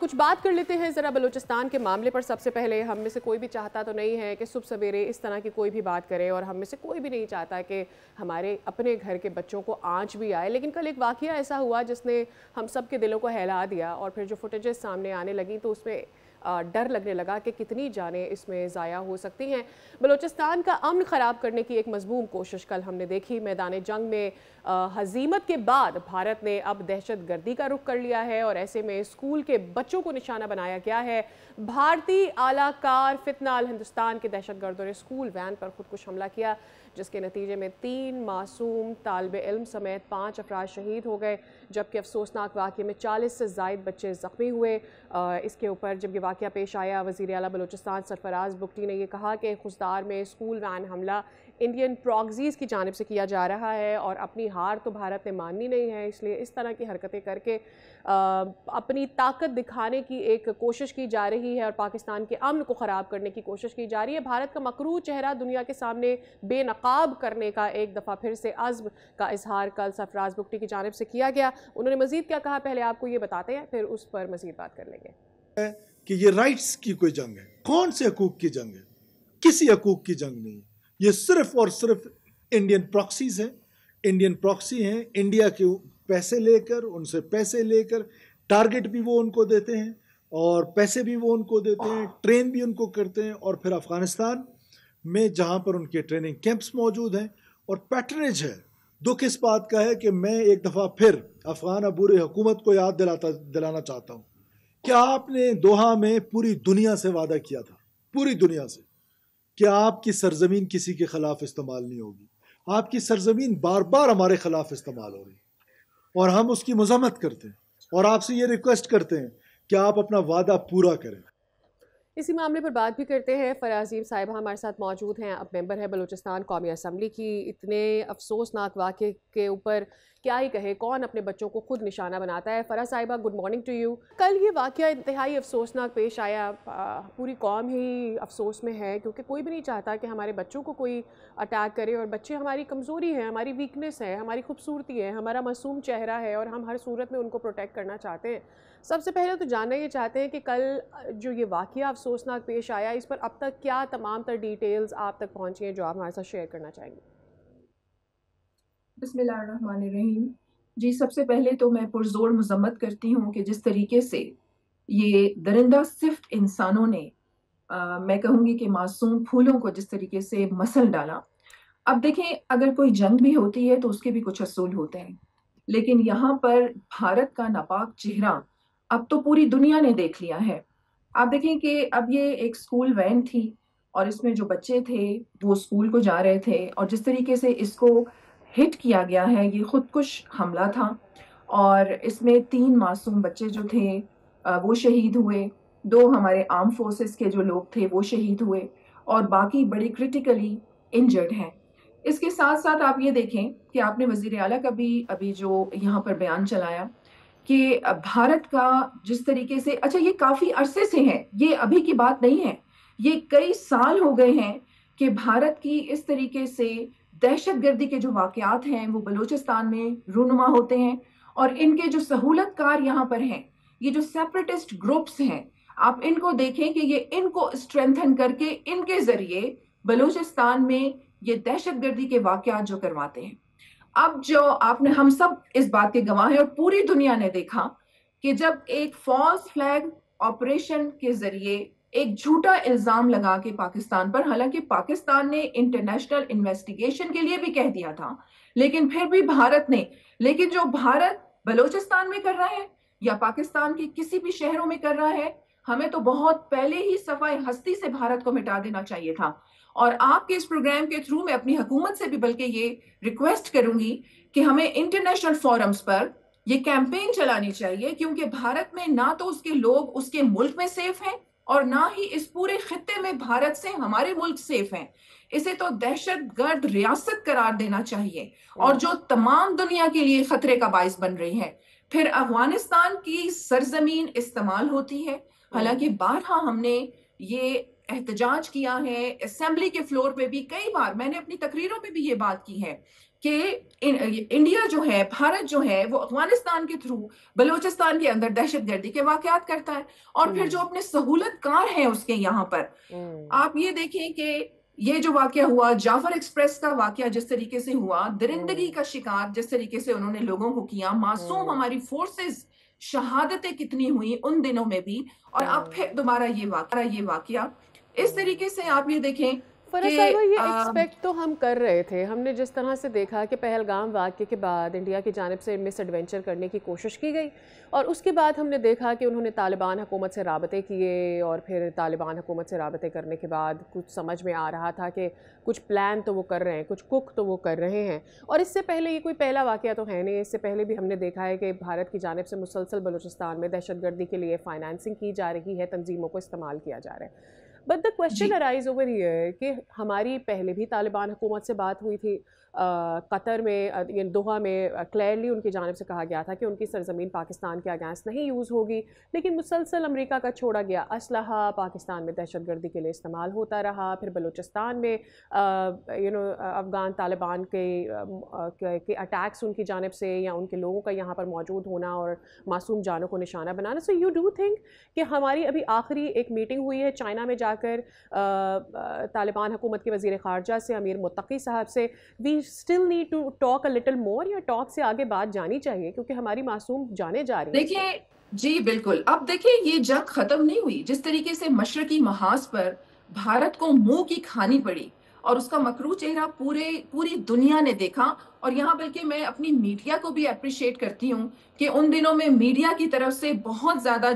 کچھ بات کر لیتے ہیں ذرا بلوچستان کے معاملے پر۔ سب سے پہلے ہم میں سے کوئی بھی چاہتا تو نہیں ہے کہ صبح سویرے اس طرح کی کوئی بھی بات کرے، اور ہم میں سے کوئی بھی نہیں چاہتا کہ ہمارے اپنے گھر کے بچوں کو آنچ بھی آئے، لیکن کل ایک واقعہ ایسا ہوا جس نے ہم سب کے دلوں کو ہلا دیا، اور پھر جو فوٹیجز سامنے آنے لگیں تو اس میں ڈر لگنے لگا کہ کتنی جانیں اس میں ضائع ہو سکتی ہیں۔ بلوچستان کا امن خراب کرنے کی ایک مذموم کوشش کل ہم نے دیکھی۔ میدان جنگ میں ہزیمت کے بعد بھارت نے اب دہشت گردی کا رخ کر لیا ہے، اور ایسے میں اسکول کے بچوں کو نشانہ بنایا گیا ہے۔ بھارتی اعلی کار فتنہ الہندوستان کے دہشت گردوں نے اسکول وین پر خودکش حملہ کیا، جس کے نتیجے میں 3 معصوم طالب علم سمیت 5 افراد شہید ہو گئے، جبکہ افسوسناک واقعے میں 40 سے زائد بچے زخمی ہوئے۔ اس کے اوپر جب یہ واقعہ پیش آیا، وزیر اعلیٰ بلوچستان سرفراز بگٹی نے یہ کہا کہ خضدار میں اسکول وین حملہ انڈین پراکزیز کی جانب سے کیا جا رہا ہے، اور اپنی ہار تو بھارت نے ماننی نہیں ہے، اس لیے اس طرح کی حرکتیں کر کے اپنی طاقت دکھانے کی ایک کوشش کی جا رہی ہے، اور پاکستان کے امن کو خراب کرنے کی کوشش کی جا رہی ہے۔ بھارت کا مکروہ چہرہ دنیا کے سامنے بے نقاب کرنے کا ایک دفعہ پھر سے عزم کا اظہار کل سرفراز بگٹی کی جانب سے کیا گیا۔ انہوں نے مزید کیا کہا، پہلے آپ کو یہ بتاتے ہیں، پھر اس پر مزید بات کر لیں گے۔ کہ یہ رائٹس کی کوئی جنگ ہے، کون سے حقوق کی جنگ ہے؟ کسی حقوق کی جنگ نہیں ہے، یہ صرف اور صرف انڈین پراکسیز ہیں، انڈین پراکسی ہیں، انڈیا کے پیسے لے کر، ان سے پیسے لے کر، ٹارگٹ بھی وہ ان کو دیتے ہیں اور پیسے بھی وہ ان کو دیتے ہیں، ٹرین بھی ان کو کرتے ہیں، اور پھر افغانستان میں جہاں پر ان کے ٹریننگ کیمپس موجود ہیں اور پیٹرنیج ہے۔ دکھ اس بات کا ہے کہ میں ایک دفعہ پھر افغان عبور حکومت کو یاد دلانا چاہتا ہوں کہ آپ نے دوحہ میں پوری دنیا سے وعدہ کیا تھا، پوری دنیا سے، کہ آپ کی سرزمین کسی کے خلاف استعمال نہیں ہوگی۔ آپ کی سرزمین بار بار ہمارے خلاف استعمال ہو رہی ہے، اور ہم اس کی مذمت کرتے ہیں، اور آپ سے یہ ریکویسٹ کرتے ہیں کہ آپ اپنا وعدہ پورا کریں۔ اسی معاملے پر بات بھی کرتے ہیں۔ فراز صاحبہ ہمارے ساتھ موجود ہیں، اب ممبر ہے بلوچستان قومی اسمبلی کی۔ اتنے افسوسناک واقعے کے اوپر کیا ہی کہے، کون اپنے بچوں کو خود نشانہ بناتا ہے۔ فراز صاحبہ، گڈ مارننگ ٹو یو۔ کل یہ واقعہ انتہائی افسوسناک پیش آیا، پوری قوم ہی افسوس میں ہے، کیونکہ کوئی بھی نہیں چاہتا کہ ہمارے بچوں کو کوئی اٹیک کرے، اور بچے ہماری کمزوری ہے، ہماری ویکنس ہے، ہماری خوبصورتی ہے، ہمارا معصوم چہرہ ہے، اور ہم ہر صورت میں ان کو پروٹیکٹ کرنا چاہتے ہیں۔ سب سے پہلے تو جاننا یہ چاہتے ہیں کہ کل جو یہ واقعہ افسوسناک پیش آیا، اس پر اب تک کیا تمام تر ڈیٹیلز آپ تک پہنچی ہیں جو آپ ہمارے ساتھ شیئر کرنا چاہیں گے؟ بسم اللہ الرحمن الرحیم۔ جی، سب سے پہلے تو میں پرزور مذمت کرتی ہوں کہ جس طریقے سے یہ درندہ صفت انسانوں نے میں کہوں گی کہ معصوم پھولوں کو جس طریقے سے مسل ڈالا۔ اب دیکھیں، اگر کوئی جنگ بھی ہوتی ہے تو اس کے بھی کچھ اصول ہوتے ہیں، لیکن یہاں پر بھارت کا ناپاک چہرہ اب تو پوری دنیا نے دیکھ لیا ہے۔ آپ دیکھیں کہ اب یہ ایک سکول وین تھی، اور اس میں جو بچے تھے وہ سکول کو جا رہے تھے، اور جس طریقے سے اس کو ہٹ کیا گیا ہے، یہ خودکش حملہ تھا، اور اس میں 3 معصوم بچے جو تھے وہ شہید ہوئے، 2 ہمارے آرم فورسز کے جو لوگ تھے وہ شہید ہوئے، اور باقی بڑی کرٹیکلی انجرڈ ہیں۔ اس کے ساتھ ساتھ آپ یہ دیکھیں کہ آپ نے وزیر اعلیٰ کا بھی ابھی جو یہاں پر بیان چلایا کہ بھارت کا جس طریقے سے، اچھا یہ کافی عرصے سے ہے، یہ ابھی کی بات نہیں ہے، یہ کئی سال ہو گئے ہیں کہ بھارت کی اس طریقے سے دہشت گردی کے جو واقعات ہیں وہ بلوچستان میں رونما ہوتے ہیں، اور ان کے جو سہولت کار یہاں پر ہیں، یہ جو سیپریٹسٹ گروپس ہیں، آپ ان کو دیکھیں کہ یہ ان کو اسٹرینتھن کر کے ان کے ذریعے بلوچستان میں یہ دہشت گردی کے واقعات جو کرواتے ہیں۔ اب جو آپ نے، ہم سب اس بات کے گواہ ہیں، اور پوری دنیا نے دیکھا کہ جب ایک فالس فلیگ آپریشن کے ذریعے ایک جھوٹا الزام لگا کے پاکستان پر، حالانکہ پاکستان نے انٹرنیشنل انویسٹیگیشن کے لیے بھی کہہ دیا تھا، لیکن پھر بھی بھارت نے، لیکن جو بھارت بلوچستان میں کر رہا ہے یا پاکستان کے کسی بھی شہروں میں کر رہا ہے، ہمیں تو بہت پہلے ہی صفائے ہستی سے بھارت کو مٹا دینا چاہیے تھا۔ اور آپ کے اس پروگرام کے تھرو میں اپنی حکومت سے بھی بلکہ یہ ریکویسٹ کروں گی کہ ہمیں انٹرنیشنل فورمز پر یہ کیمپین چلانی چاہیے، کیونکہ بھارت میں نہ تو اس کے لوگ اس کے ملک میں سیف ہیں، اور نہ ہی اس پورے خطے میں بھارت سے ہمارے ملک سیف ہیں۔ اسے تو دہشت گرد ریاست قرار دینا چاہیے، اور جو تمام دنیا کے لیے خطرے کا باعث بن رہی ہے۔ پھر افغانستان کی سرزمین استعمال ہوتی ہے، حالانکہ بارہا ہم نے یہ احتجاج کیا ہے، اسمبلی کے فلور پہ بھی کئی بار میں نے اپنی تقریروں میں بھی یہ بات کی ہے کہ انڈیا جو ہے، بھارت جو ہے، وہ افغانستان کے تھرو بلوچستان کے اندر دہشت گردی کے واقعات کرتا ہے، اور پھر جو اپنے سہولت کار ہیں اس کے یہاں پر، آپ یہ دیکھیں کہ یہ جو واقعہ ہوا، جعفر ایکسپریس کا واقعہ جس طریقے سے ہوا، درندگی کا شکار جس طریقے سے انہوں نے لوگوں کو کیا، معصوم ہماری فورسز شہادتیں کتنی ہوئی ان دنوں میں بھی، اور اب پھر دوبارہ یہ واقعہ اس طریقے سے آپ یہ دیکھیں فرح کہ صاحبہ یہ ایکسپیکٹ تو ہم کر رہے تھے. ہم نے جس طرح سے دیکھا کہ پہلگام واقعے کے بعد انڈیا کی جانب سے مس ایڈونچر کرنے کی کوشش کی گئی، اور اس کے بعد ہم نے دیکھا کہ انہوں نے طالبان حکومت سے رابطے کیے، اور پھر طالبان حکومت سے رابطے کرنے کے بعد کچھ سمجھ میں آ رہا تھا کہ کچھ پلان تو وہ کر رہے ہیں، کچھ کک تو وہ کر رہے ہیں. اور اس سے پہلے یہ کوئی پہلا واقعہ تو ہے نہیں، اس سے پہلے بھی ہم نے دیکھا ہے کہ بھارت کی جانب سے مسلسل بلوچستان میں دہشت گردی کے لیے فائنانسنگ کی جا رہی ہے، تنظیموں کو استعمال کیا جا رہا ہے. But the question arise over here کہ ہماری پہلے بھی طالبان حکومت سے بات ہوئی تھی قطر میں، دوحہ میں کلیئرلی ان کی جانب سے کہا گیا تھا کہ ان کی سرزمین پاکستان کے اگینسٹ نہیں یوز ہوگی، لیکن مسلسل امریکہ کا چھوڑا گیا اسلحہ پاکستان میں دہشت گردی کے لیے استعمال ہوتا رہا. پھر بلوچستان میں افغان طالبان کے اٹیکس ان کی جانب سے، یا ان کے لوگوں کا یہاں پر موجود ہونا اور معصوم جانوں کو نشانہ بنانا. سو یو ڈو تھنک کہ ہماری ابھی آخری ایک میٹنگ ہوئی ہے چائنا میں جا کر طالبان حکومت کے وزیر خارجہ سے، امیر متقی صاحب سے، we still need to talk a little more, یا ٹاک سے آگے بات جانی چاہیے کیونکہ ہماری معصوم جانے جا رہی ہیں؟ دیکھیں جی بالکل، اب دیکھیں یہ جنگ ختم نہیں ہوئی. جس طریقے سے مشرقی محاذ پر بھارت کو منہ کی کھانی پڑی اور اس کا مکروہ چہرہ پوری دنیا نے دیکھا، اور یہاں بلکہ میں اپنی میڈیا کو بھی اپریشیٹ کرتی ہوں کہ ان دنوں میں میڈیا کی طرف سے بہت زیادہ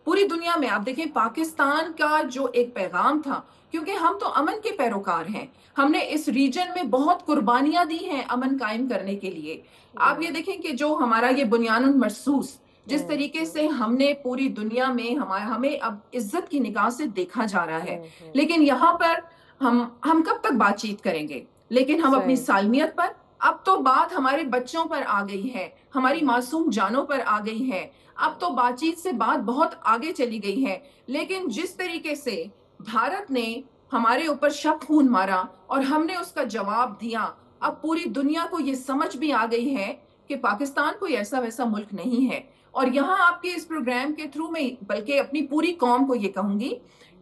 پوری دنیا میں آپ دیکھیں پاکستان کا جو ایک پیغام تھا، کیونکہ ہم تو امن کے پیروکار ہیں، ہم نے اس ریجن میں بہت قربانیاں دی ہیں امن قائم کرنے کے لیے. آپ یہ دیکھیں کہ جو ہمارا یہ بنیان المرصوص جس طریقے سے ہم نے پوری دنیا میں ہمیں اب عزت کی نگاہ سے دیکھا جا رہا ہے، لیکن یہاں پر ہم کب تک بات چیت کریں گے؟ لیکن ہم اپنی سالمیت پر، اب تو بات ہمارے بچوں پر آ گئی ہے، ہماری معصوم جانوں پر آ گئی ہے، اب تو بات چیت سے بات بہت آگے چلی گئی ہے. لیکن جس طریقے سے بھارت نے ہمارے اوپر شب خون مارا اور ہم نے اس کا جواب دیا، اب پوری دنیا کو یہ سمجھ بھی آ گئی ہے کہ پاکستان کوئی ایسا ویسا ملک نہیں ہے. اور یہاں آپ کے اس پروگرام کے تھرو میں بلکہ اپنی پوری قوم کو یہ کہوں گی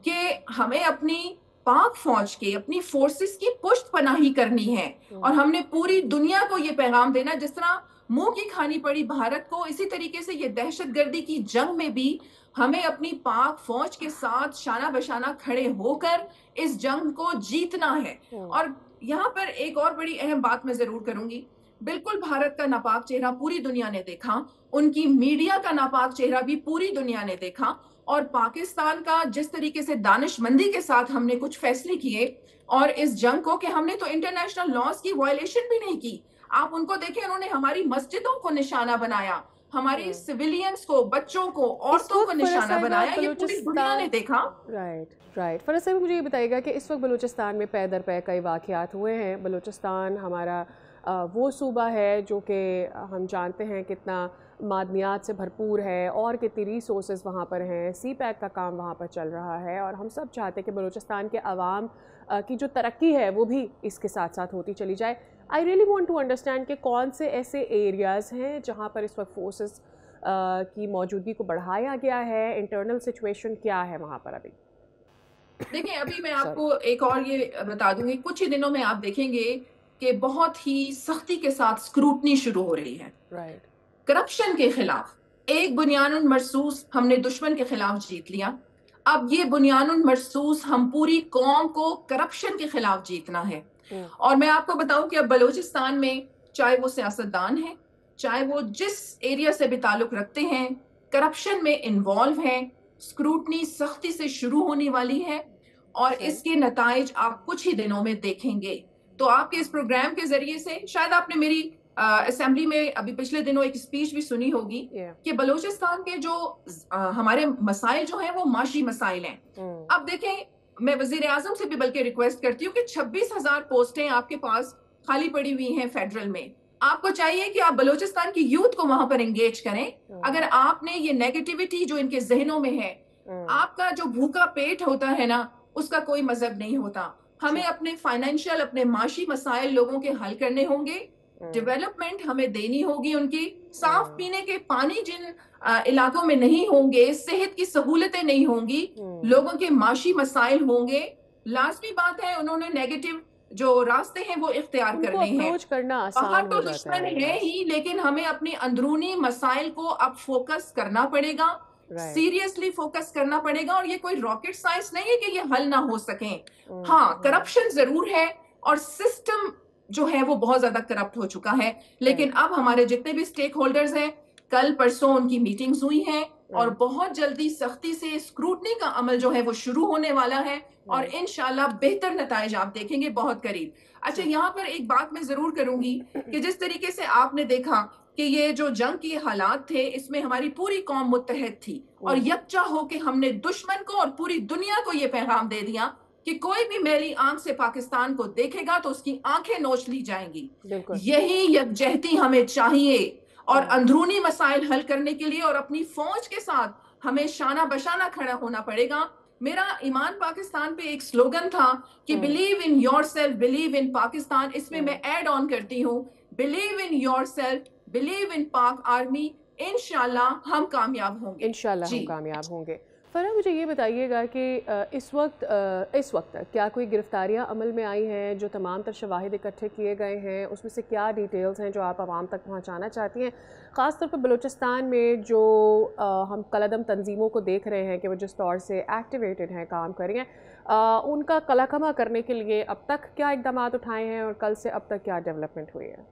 کہ ہمیں اپنی پاک فوج کے، اپنی فورسز کی پشت پناہی کرنی ہے، اور ہم نے پوری دنیا کو یہ پیغام دینا، جس طرح منہ کی کھانی پڑی بھارت کو، اسی طریقے سے یہ دہشت گردی کی جنگ میں بھی ہمیں اپنی پاک فوج کے ساتھ شانہ بشانہ کھڑے ہو کر اس جنگ کو جیتنا ہے. اور یہاں پر ایک اور بڑی اہم بات میں ضرور کروں گی، بالکل بھارت کا ناپاک چہرہ پوری دنیا نے دیکھا، ان کی میڈیا کا ناپاک چہرہ بھی پوری دنیا نے دیکھا، اور پاکستان کا جس طریقے سے دانش مندی کے ساتھ ہم نے کچھ فیصلے کیے، اور اس جنگ کو کہ ہم نے تو انٹرنیشنل لاز کی وائلیشن بھی نہیں کی. آپ ان کو دیکھیں، انہوں نے ہماری مسجدوں کو نشانہ بنایا، ہماری سویلینز کو، بچوں کو، عورتوں کو نشانہ بنایا، یہ پوری دنیا نے دیکھا. رائٹ. فرح صاحب مجھے یہ بتائیے گا کہ اس وقت بلوچستان میں پے در پے کئی واقعات ہوئے ہیں. بلوچستان ہمارا وہ صوبہ ہے جو کہ ہم جانتے ہیں کتنا معدنیات سے بھرپور ہے اور کتنی ریسورسز وہاں پر ہیں، سی پیک کا کام وہاں پر چل رہا ہے، اور ہم سب چاہتے ہیں کہ بلوچستان کے عوام کی جو ترقی ہے وہ بھی اس کے ساتھ ساتھ ہوتی چلی جائے. I really want to understand کہ کون سے ایسے ایریاز ہیں جہاں پر اس وقت فورسز کی موجودگی کو بڑھایا گیا ہے، انٹرنل سچویشن کیا ہے وہاں پر ابھی؟ دیکھیں ابھی میں آپ کو ایک اور یہ بتا دوں گی، کچھ ہی دنوں میں آپ دیکھیں گے کہ بہت ہی سختی کے ساتھ اسکروٹنی شروع ہو رہی ہے کرپشن کے خلاف. ایک بنیان المرصوص ہم نے دشمن کے خلاف جیت لیا، اب یہ بنیان المرصوص ہم پوری قوم کو کرپشن کے خلاف جیتنا ہے. اور میں آپ کو بتاؤں کہ اب بلوچستان میں چاہے وہ سیاستدان ہیں، چاہے وہ جس ایریا سے بھی تعلق رکھتے ہیں، کرپشن میں انوالو ہیں. اسکروٹنی سختی سے شروع ہونے والی ہے، اور اس کے نتائج آپ کچھ ہی دنوں میں دیکھیں گے. تو آپ کے اس پروگرام کے ذریعے سے شاید آپ نے میری اسمبلی میں ابھی پچھلے دنوں ایک اسپیچ بھی سنی ہوگی کہ بلوچستان کے جو ہمارے مسائل جو ہیں وہ معاشی مسائل ہیں. اب دیکھیں، میں وزیر اعظم سے بھی بلکہ ریکویسٹ کرتی ہوں کہ 26,000 پوسٹیں آپ کے پاس خالی پڑی ہوئی ہیں فیڈرل میں. آپ کو چاہیے کہ آپ بلوچستان کی یوتھ کو وہاں پر انگیج کریں. اگر آپ نے یہ نیگیٹیوٹی جو ان کے ذہنوں میں ہے، آپ کا جو بھوکا پیٹ ہوتا ہے نا، اس کا کوئی مذہب نہیں ہوتا. ہمیں اپنے فائنینشیل، اپنے معاشی مسائل لوگوں کے حل کرنے ہوں گے، ڈیولپمنٹ ہمیں دینی ہوگی ان کی. صاف پینے کے پانی جن علاقوں میں نہیں ہوں گے, صحت کی سہولتیں نہیں ہوں گی, لوگوں کے معاشی مسائل ہوں گے. لازمی بات ہے انہوں نے نیگیٹو جو راستے ہیں وہ اختیار کرنے ہیں. باہر تو دشمن ہے ہی, لیکن ہمیں اپنے اندرونی مسائل کو اب فوکس کرنا پڑے گا, سیریسلی فوکس کرنا پڑے گا. اور یہ کوئی راکٹ سائنس نہیں ہے کہ یہ حل نہ ہو سکیں. ہاں, کرپشن ضرور ہے اور سسٹم جو ہے وہ بہت زیادہ کرپٹ ہو چکا ہے, لیکن اب ہمارے جتنے بھی سٹیک ہولڈرز ہیں, کل پرسوں ان کی میٹنگز ہوئی ہیں اور بہت جلدی سختی سے اسکروٹنی کا عمل جو ہے وہ شروع ہونے والا ہے, اور انشاءاللہ بہتر نتائج آپ دیکھیں گے بہت قریب. اچھا, یہاں پر ایک بات میں ضرور کروں گی کہ جس طریقے سے آپ نے دیکھا کہ یہ جو جنگ کے حالات تھے, اس میں ہماری پوری قوم متحد تھی اور یکجا ہو کے ہم نے دشمن کو اور پوری دنیا کو یہ پیغام دے دیا کہ کوئی بھی میلی آنکھ سے پاکستان کو دیکھے گا تو اس کی آنکھیں نوچ لی جائیں گی. یہی یکجہتی ہمیں چاہیے, اور اندرونی مسائل حل کرنے کے لیے اور اپنی فوج کے ساتھ ہمیں شانہ بشانہ کھڑا ہونا پڑے گا. میرا ایمان پاکستان پہ ایک سلوگن تھا کہ believe in yourself, believe in Pakistan. اس میں میں ایڈ آن کرتی ہوں, believe in yourself, believe in Pak army. انشاءاللہ ہم کامیاب ہوں گے. انشاءاللہ ہم کامیاب ہوں گے. فرح, مجھے یہ بتائیے گا کہ اس وقت کیا کوئی گرفتاریاں عمل میں آئی ہیں؟ جو تمام تر شواہد اکٹھے کیے گئے ہیں اس میں سے کیا ڈیٹیلز ہیں جو آپ عوام تک پہنچانا چاہتی ہیں, خاص طور پر بلوچستان میں جو ہم قلعدم تنظیموں کو دیکھ رہے ہیں کہ وہ جس طور سے ایکٹیویٹڈ ہیں, کام کر رہی ہیں, ان کا قلع کما کرنے کے لیے اب تک کیا اقدامات اٹھائے ہیں اور کل سے اب تک کیا ڈیولپمنٹ ہوئی ہے؟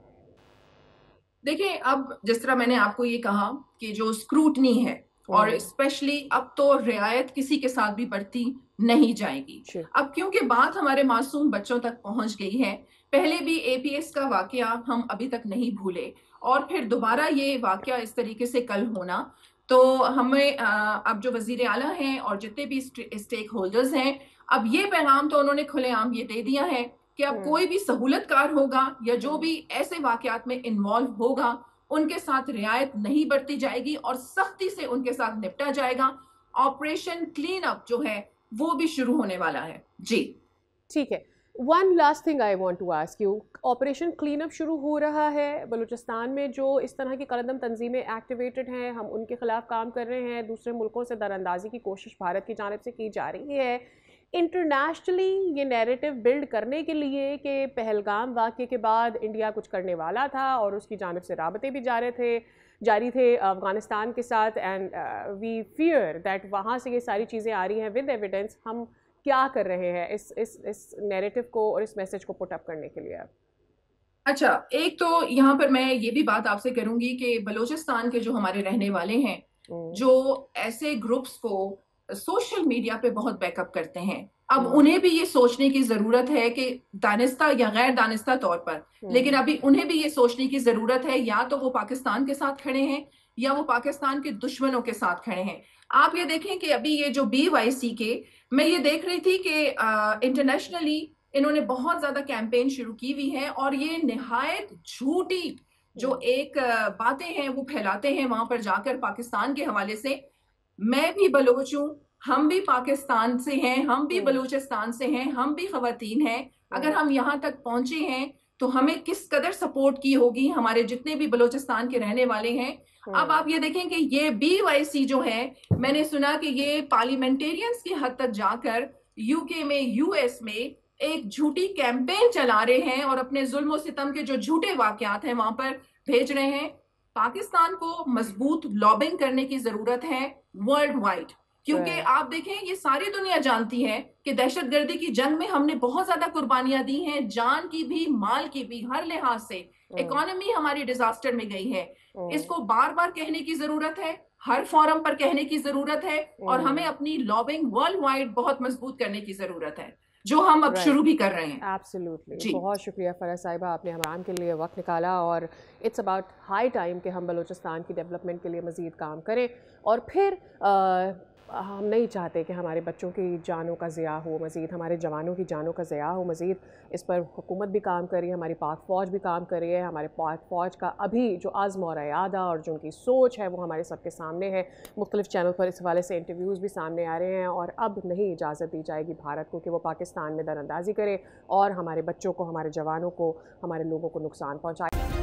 دیکھیں, اب جس طرح میں نے آپ کو یہ کہا کہ جو اسکروٹنی ہے, اور اسپیشلی اب تو رعایت کسی کے ساتھ بھی بڑھتی نہیں جائے گی. اب کیونکہ بات ہمارے معصوم بچوں تک پہنچ گئی ہے, پہلے بھی اے پی ایس کا واقعہ ہم ابھی تک نہیں بھولے, اور پھر دوبارہ یہ واقعہ اس طریقے سے کل ہونا, تو ہمیں اب جو وزیر اعلیٰ ہیں اور جتنے بھی اسٹیک ہولڈرز ہیں, اب یہ پیغام تو انہوں نے کھلے عام یہ دے دیا ہے کہ اب کوئی بھی سہولت کار ہوگا یا جو بھی ایسے واقعات میں انوالو ہوگا ان کے ساتھ رعایت نہیں برتی جائے گی اور سختی سے ان کے ساتھ نپٹا جائے گا. آپریشن کلین اپ جو ہے وہ بھی شروع ہونے والا ہے. جی ٹھیک ہے. One last thing I want to ask you, operation clean up شروع ہو رہا ہے بلوچستان میں, جو اس طرح کی قلعدم تنظیمیں ایکٹیویٹڈ ہیں, ہم ان کے خلاف کام کر رہے ہیں, دوسرے ملکوں سے دراندازی کی کوشش بھارت کی جانب سے کی جا رہی ہے. انٹرنیشنلی یہ نیریٹو بلڈ کرنے کے لیے کہ پہلگام واقعے کے بعد انڈیا کچھ کرنے والا تھا اور اس کی جانب سے رابطے بھی جاری تھے افغانستان کے ساتھ, اینڈ وی فیئر دیٹ وہاں سے یہ ساری چیزیں آ رہی ہیں ود ایویڈنس. ہم کیا کر رہے ہیں اس نیریٹو کو اور اس میسج کو پٹ اپ کرنے کے لیے؟ اچھا, ایک تو یہاں پر میں یہ بھی بات آپ سے کروں گی کہ بلوچستان کے جو ہمارے رہنے والے ہیں, جو ایسے گروپس کو سوشل میڈیا پہ بہت بیک اپ کرتے ہیں, اب انہیں بھی یہ سوچنے کی ضرورت ہے کہ دانستہ یا غیر دانستہ طور پر, لیکن ابھی انہیں بھی یہ سوچنے کی ضرورت ہے یا تو وہ پاکستان کے ساتھ کھڑے ہیں یا وہ پاکستان کے دشمنوں کے ساتھ کھڑے ہیں. آپ یہ دیکھیں کہ ابھی یہ جو BYC کے, میں یہ دیکھ رہی تھی کہ انٹرنیشنلی انہوں نے بہت زیادہ کیمپین شروع کی ہوئی ہے, اور یہ نہایت جھوٹی جو ایک باتیں ہیں وہ پھیلاتے ہیں وہاں پر جا کر پاکستان کے حوالے سے. میں بھی بلوچ ہوں, ہم بھی پاکستان سے ہیں, ہم بھی بلوچستان سے ہیں, ہم بھی خواتین ہیں. اگر ہم یہاں تک پہنچے ہیں تو ہمیں کس قدر سپورٹ کی ہوگی ہمارے جتنے بھی بلوچستان کے رہنے والے ہیں. اب آپ یہ دیکھیں کہ یہ BYC جو ہے, میں نے سنا کہ یہ پارلیمنٹیرینز کی حد تک جا کر UK میں, US میں ایک جھوٹی کیمپین چلا رہے ہیں اور اپنے ظلم و ستم کے جو جھوٹے واقعات ہیں وہاں پر بھیج رہے ہیں. پاکستان کو مضبوط لابنگ کرنے کی ضرورت ہے ورلڈ وائڈ, کیونکہ آپ دیکھیں یہ ساری دنیا جانتی ہے کہ دہشت گردی کی جنگ میں ہم نے بہت زیادہ قربانیاں دی ہیں, جان کی بھی, مال کی بھی, ہر لحاظ سے. اکانومی ہماری ڈیزاسٹر میں گئی ہے. اس کو بار بار کہنے کی ضرورت ہے, ہر فورم پر کہنے کی ضرورت ہے, اور ہمیں اپنی لابنگ ورلڈ وائڈ بہت مضبوط کرنے کی ضرورت ہے, جو ہم اب شروع بھی کر رہے ہیں. ایبسلیوٹلی. بہت شکریہ فرح صاحبہ, آپ نے ہمارے کے لیے وقت نکالا, اور اٹس اباؤٹ ہائی ٹائم کہ ہم بلوچستان کی ڈیولپمنٹ کے لیے مزید کام کریں. اور پھر ہم نہیں چاہتے کہ ہمارے بچوں کی جانوں کا ضیاع ہو مزید, ہمارے جوانوں کی جانوں کا ضیاع ہو مزید. اس پر حکومت بھی کام کر رہی ہے, ہماری پاک فوج بھی کام کر رہی ہے. ہمارے پاک فوج کا ابھی جو عزم اور ارادہ اور جو ان کی سوچ ہے وہ ہمارے سب کے سامنے ہے. مختلف چینل پر اس حوالے سے انٹرویوز بھی سامنے آ رہے ہیں, اور اب نہیں اجازت دی جائے گی بھارت کو کہ وہ پاکستان میں در اندازی کرے اور ہمارے بچوں کو, ہمارے جوانوں کو, ہمارے لوگوں کو نقصان پہنچائے.